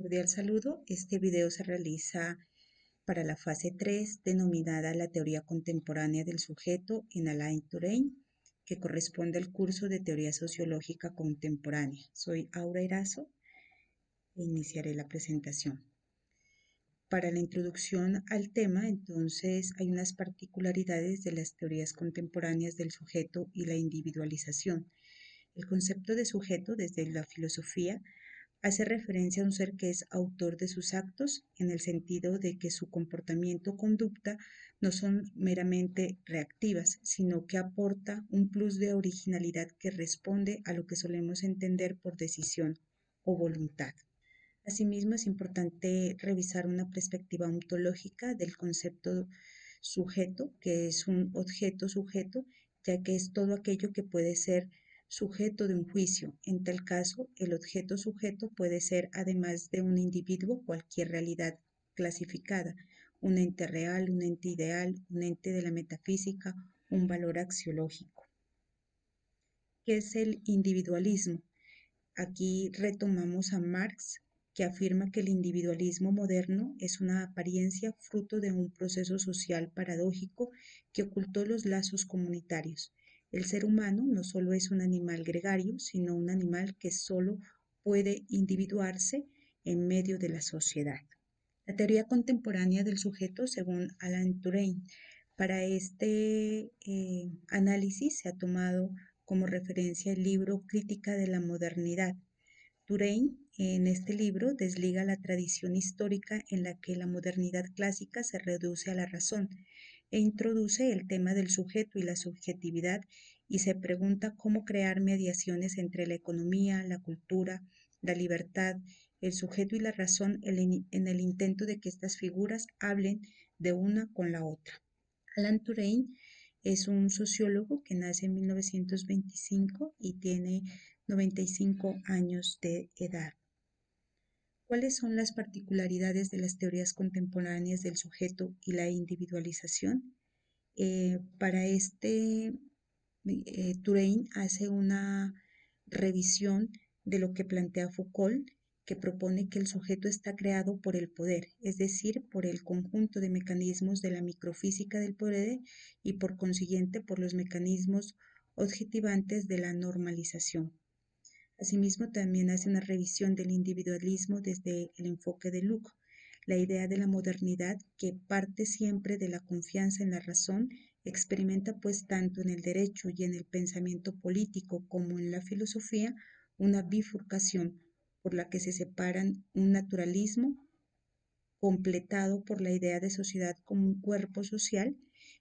Cordial saludo. Este video se realiza para la fase 3, denominada la teoría contemporánea del sujeto en Alain Touraine, que corresponde al curso de teoría sociológica contemporánea. Soy Aura Erazo e iniciaré la presentación. Para la introducción al tema, entonces, hay unas particularidades de las teorías contemporáneas del sujeto y la individualización. El concepto de sujeto, desde la filosofía, hace referencia a un ser que es autor de sus actos, en el sentido de que su comportamiento o conducta no son meramente reactivas, sino que aporta un plus de originalidad que responde a lo que solemos entender por decisión o voluntad. Asimismo, es importante revisar una perspectiva ontológica del concepto sujeto, que es un objeto sujeto, ya que es todo aquello que puede ser sujeto de un juicio. En tal caso, el objeto sujeto puede ser, además de un individuo, cualquier realidad clasificada, un ente real, un ente ideal, un ente de la metafísica, un valor axiológico. ¿Qué es el individualismo? Aquí retomamos a Marx, que afirma que el individualismo moderno es una apariencia fruto de un proceso social paradójico que ocultó los lazos comunitarios. El ser humano no solo es un animal gregario, sino un animal que solo puede individuarse en medio de la sociedad. La teoría contemporánea del sujeto, según Alan Turing. Para este análisis se ha tomado como referencia el libro Crítica de la Modernidad. Turing, en este libro, desliga la tradición histórica en la que la modernidad clásica se reduce a la razón e introduce el tema del sujeto y la subjetividad y se pregunta cómo crear mediaciones entre la economía, la cultura, la libertad, el sujeto y la razón en el intento de que estas figuras hablen de una con la otra. Alan Turing es un sociólogo que nace en 1925 y tiene 95 años de edad. ¿Cuáles son las particularidades de las teorías contemporáneas del sujeto y la individualización? Para este, Turing hace una revisión de lo que plantea Foucault, que propone que el sujeto está creado por el poder, es decir, por el conjunto de mecanismos de la microfísica del poder y por consiguiente por los mecanismos objetivantes de la normalización. Asimismo, también hace una revisión del individualismo desde el enfoque de Luke, la idea de la modernidad, que parte siempre de la confianza en la razón, experimenta pues tanto en el derecho y en el pensamiento político como en la filosofía una bifurcación por la que se separan un naturalismo completado por la idea de sociedad como un cuerpo social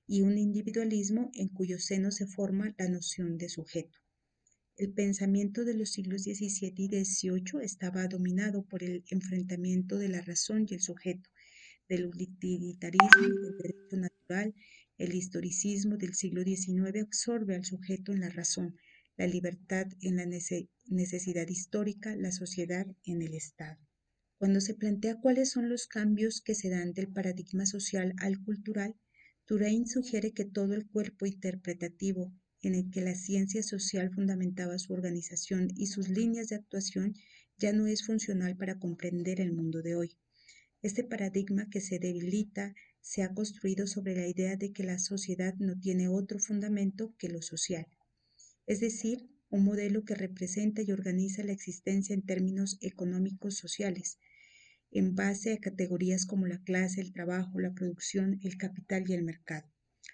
y un individualismo en cuyo seno se forma la noción de sujeto. El pensamiento de los siglos XVII y XVIII estaba dominado por el enfrentamiento de la razón y el sujeto, del utilitarismo y del derecho natural. El historicismo del siglo XIX absorbe al sujeto en la razón, la libertad en la necesidad histórica, la sociedad en el Estado. Cuando se plantea cuáles son los cambios que se dan del paradigma social al cultural, Turing sugiere que todo el cuerpo interpretativo en el que la ciencia social fundamentaba su organización y sus líneas de actuación ya no es funcional para comprender el mundo de hoy. Este paradigma que se debilita se ha construido sobre la idea de que la sociedad no tiene otro fundamento que lo social, es decir, un modelo que representa y organiza la existencia en términos económicos sociales, en base a categorías como la clase, el trabajo, la producción, el capital y el mercado.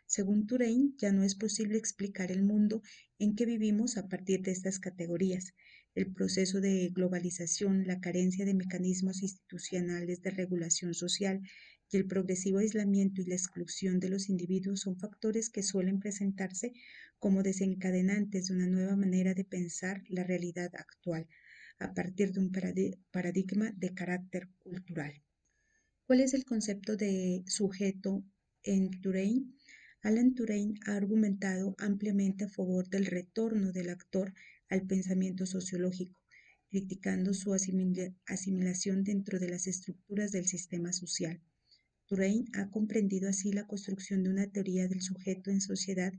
Según Turing, ya no es posible explicar el mundo en que vivimos a partir de estas categorías. El proceso de globalización, la carencia de mecanismos institucionales de regulación social y el progresivo aislamiento y la exclusión de los individuos son factores que suelen presentarse como desencadenantes de una nueva manera de pensar la realidad actual, a partir de un paradigma de carácter cultural. ¿Cuál es el concepto de sujeto en Turing? Alan Turing ha argumentado ampliamente a favor del retorno del actor al pensamiento sociológico, criticando su asimilación dentro de las estructuras del sistema social. Turing ha comprendido así la construcción de una teoría del sujeto en sociedad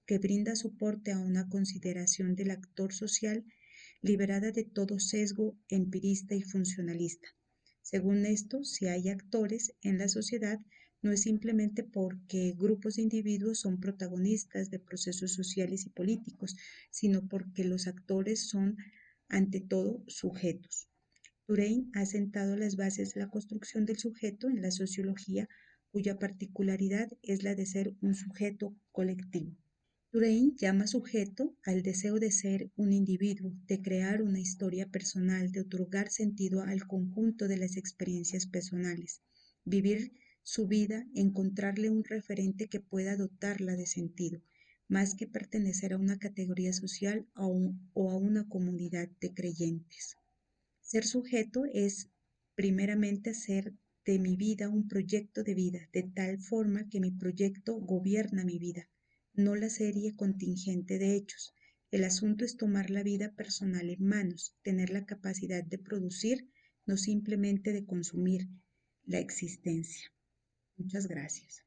que brinda soporte a una consideración del actor social liberada de todo sesgo empirista y funcionalista. Según esto, si hay actores en la sociedad, no es simplemente porque grupos de individuos son protagonistas de procesos sociales y políticos, sino porque los actores son, ante todo, sujetos. Touraine ha sentado las bases de la construcción del sujeto en la sociología, cuya particularidad es la de ser un sujeto colectivo. Touraine llama sujeto al deseo de ser un individuo, de crear una historia personal, de otorgar sentido al conjunto de las experiencias personales, vivir su vida, encontrarle un referente que pueda dotarla de sentido, más que pertenecer a una categoría social o a una comunidad de creyentes. Ser sujeto es primeramente hacer de mi vida un proyecto de vida, de tal forma que mi proyecto gobierna mi vida, no la serie contingente de hechos. El asunto es tomar la vida personal en manos, tener la capacidad de producir, no simplemente de consumir la existencia. Muchas gracias.